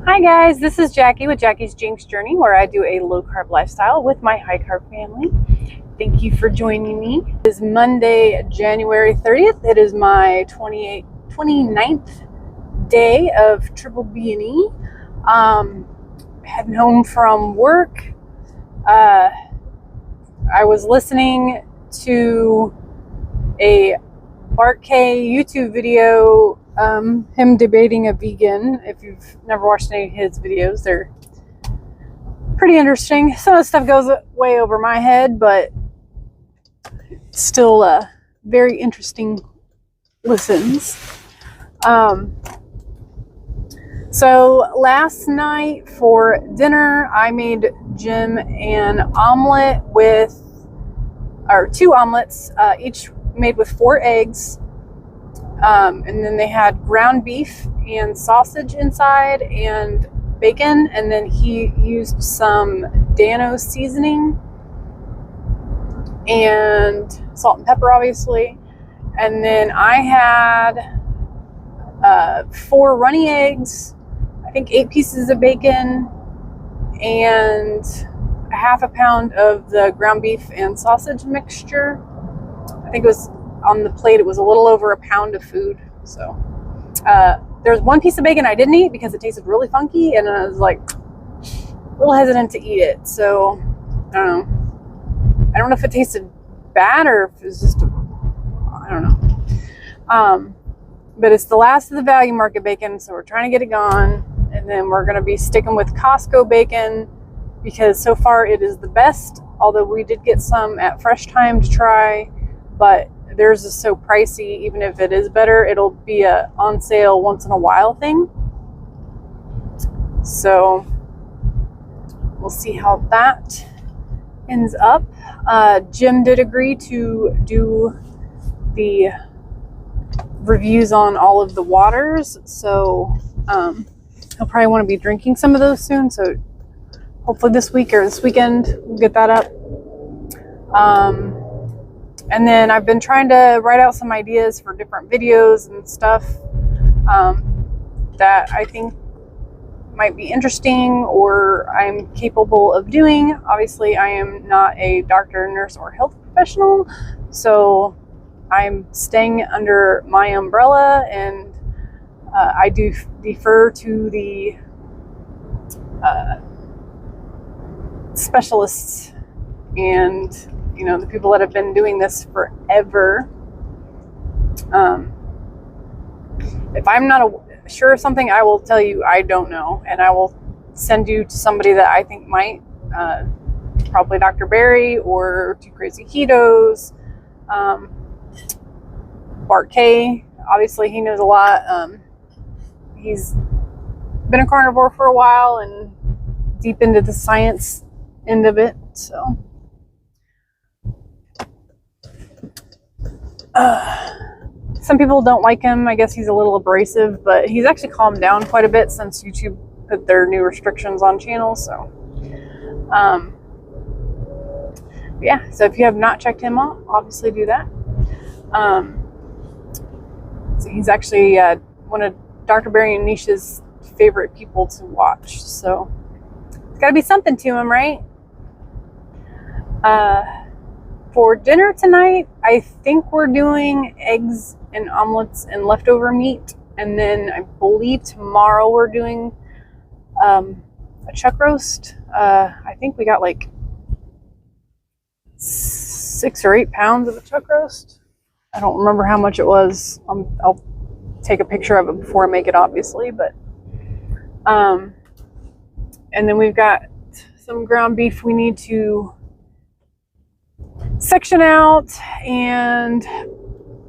Hi guys, this is Jackie with Jackie's Jinx Journey, where I do a low carb lifestyle with my high carb family. Thank you for joining me. It is Monday, January 30th. It is my 29th day of Triple B&E. Heading home from work. I was listening to a Bart K YouTube video, him debating a vegan. If you've never watched any of his videos, they're pretty interesting. Some of the stuff goes way over my head, but still very interesting listens. So last night for dinner, I made Jim an omelet two omelets, each made with 4 eggs. And then they had ground beef and sausage inside and bacon. And then he used some Dano seasoning and salt and pepper, obviously. And then I had 4 runny eggs, I think 8 pieces of bacon, and a half a pound of the ground beef and sausage mixture. I think it was on the plate, it was a little over a pound of food. So there's 1 piece of bacon I didn't eat because it tasted really funky, and I was like a little hesitant to eat it. So I don't know if it tasted bad or if it was just I don't know. But it's the last of the value market bacon, so we're trying to get it gone. And then we're going to be sticking with Costco bacon because so far it is the best, although we did get some at Fresh Time to try, but theirs is so pricey. Even if it is better, it'll be a on sale once in a while thing. So we'll see how that ends up. Jim did agree to do the reviews on all of the waters, so he'll probably want to be drinking some of those soon. So hopefully this week or this weekend we'll get that up. And then I've been trying to write out some ideas for different videos and stuff that I think might be interesting or I'm capable of doing. Obviously, I am not a doctor, nurse, or health professional, so I'm staying under my umbrella, and I do defer to the specialists and the people that have been doing this forever. If I'm not sure of something, I will tell you I don't know, and I will send you to somebody that I think might, probably Dr. Barry or Two Crazy Ketos, Bart K. Obviously, he knows a lot. He's been a carnivore for a while and deep into the science end of it, so. Some people don't like him. I guess he's a little abrasive, but he's actually calmed down quite a bit since YouTube put their new restrictions on channels. So, yeah. So if you have not checked him out, obviously do that. So he's actually one of Dr. Barry and Nisha's favorite people to watch. So it's got to be something to him, right? For dinner tonight, I think we're doing eggs and omelets and leftover meat. And then I believe tomorrow we're doing a chuck roast. I think we got like 6 or 8 pounds of a chuck roast. I don't remember how much it was. I'll take a picture of it before I make it, obviously. But and then we've got some ground beef we need to section out, and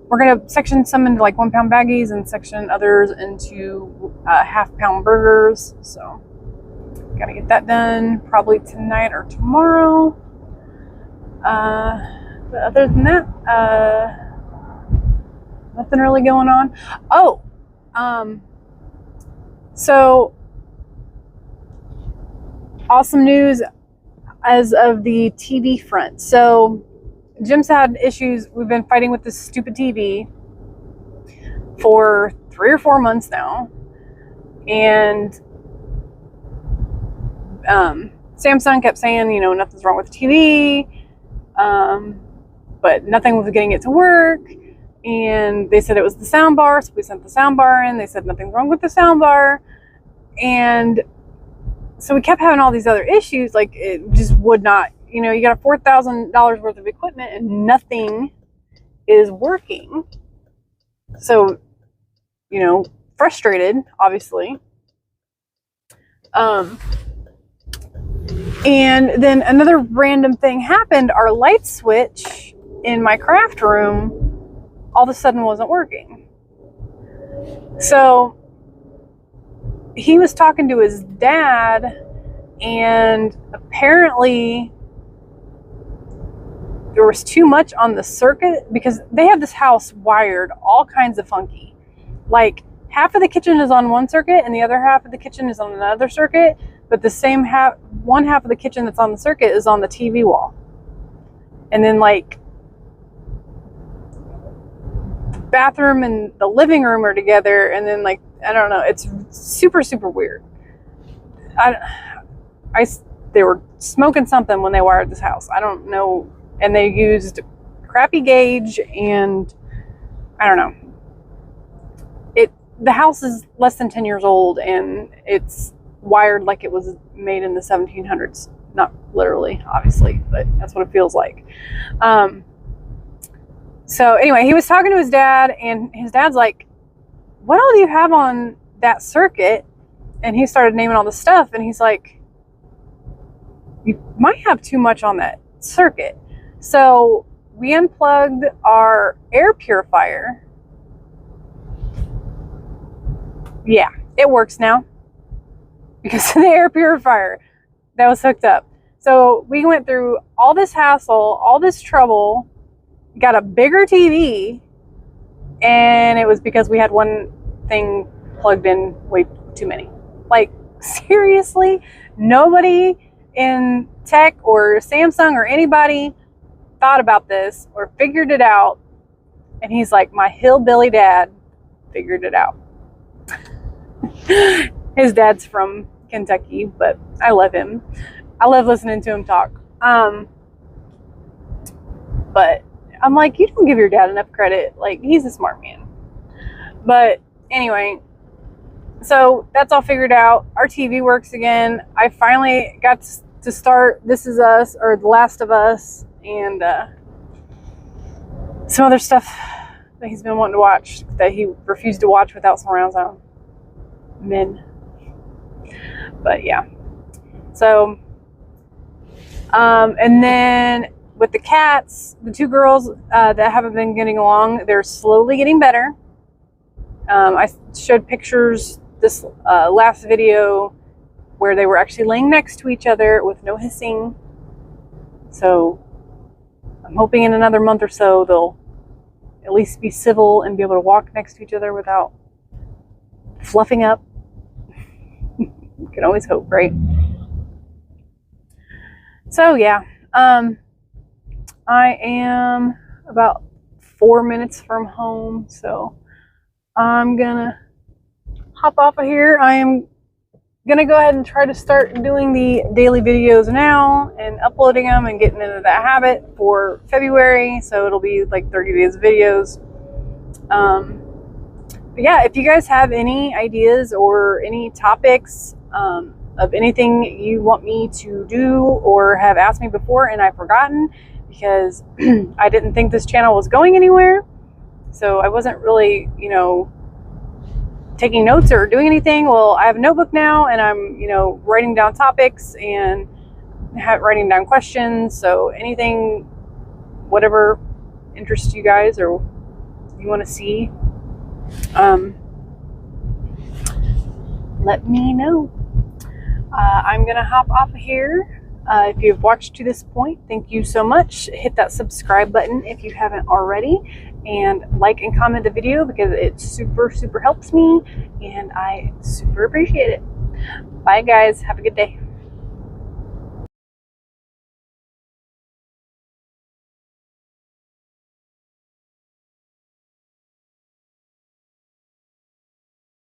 we're going to section some into like 1 pound baggies and section others into half-pound burgers. So got to get that done probably tonight or tomorrow. But other than that, nothing really going on. So awesome news as of the TV front. So Jim's had issues. We've been fighting with this stupid TV for 3 or 4 months now, and Samsung kept saying, you know, nothing's wrong with the TV, but nothing was getting it to work. And they said it was the sound bar, so we sent the sound bar in. They said nothing's wrong with the sound bar. And so we kept having all these other issues. Like, it just would not, you know, you got a $4,000 worth of equipment and nothing is working. So, you know, frustrated, obviously. And then another random thing happened. Our light switch in my craft room all of a sudden wasn't working. So he was talking to his dad, and apparently there was too much on the circuit, because they have this house wired all kinds of funky. Like, half of the kitchen is on one circuit and the other half of the kitchen is on another circuit, but the same one half of the kitchen that's on the circuit is on the TV wall. And then, like, the bathroom and the living room are together, and then, like, I don't know, it's super, super weird. They were smoking something when they wired this house. I don't know. And they used crappy gauge, and I don't know. The house is less than 10 years old, and it's wired like it was made in the 1700s. Not literally, obviously, but that's what it feels like. So anyway, he was talking to his dad, and his dad's like, what all do you have on that circuit? And he started naming all the stuff, and he's like, you might have too much on that circuit. So we unplugged our air purifier. Yeah, it works now because of the air purifier that was hooked up. So we went through all this hassle, all this trouble, got a bigger TV, and it was because we had one thing plugged in way too many. Like, seriously, nobody in tech or Samsung or anybody thought about this or figured it out. And he's like, my hillbilly dad figured it out. His dad's from Kentucky, but I love him. I love listening to him talk. But I'm like, you don't give your dad enough credit. Like, he's a smart man. But anyway, so that's all figured out. Our TV works again. I finally got to start This Is Us, or The Last of Us, and some other stuff that he's been wanting to watch that he refused to watch without surround sound. Men. But yeah. So, and then with the cats, the two girls that haven't been getting along, they're slowly getting better. I showed pictures this last video where they were actually laying next to each other with no hissing. So I'm hoping in another month or so they'll at least be civil and be able to walk next to each other without fluffing up. You can always hope, right? So yeah, I am about 4 minutes from home, so I'm gonna hop off of here. I am gonna go ahead and try to start doing the daily videos now and uploading them and getting into that habit for February. So it'll be like 30 days of videos. But yeah, if you guys have any ideas or any topics of anything you want me to do or have asked me before and I've forgotten, because I didn't think this channel was going anywhere. So I wasn't really, you know, taking notes or doing anything. Well, I have a notebook now, and I'm, you know, writing down topics and writing down questions. So anything, whatever interests you guys or you want to see, let me know. I'm gonna hop off of here. If you've watched to this point, thank you so much. Hit that subscribe button if you haven't already, and like and comment the video, because it super, super helps me and I super appreciate it. Bye guys, have a good day.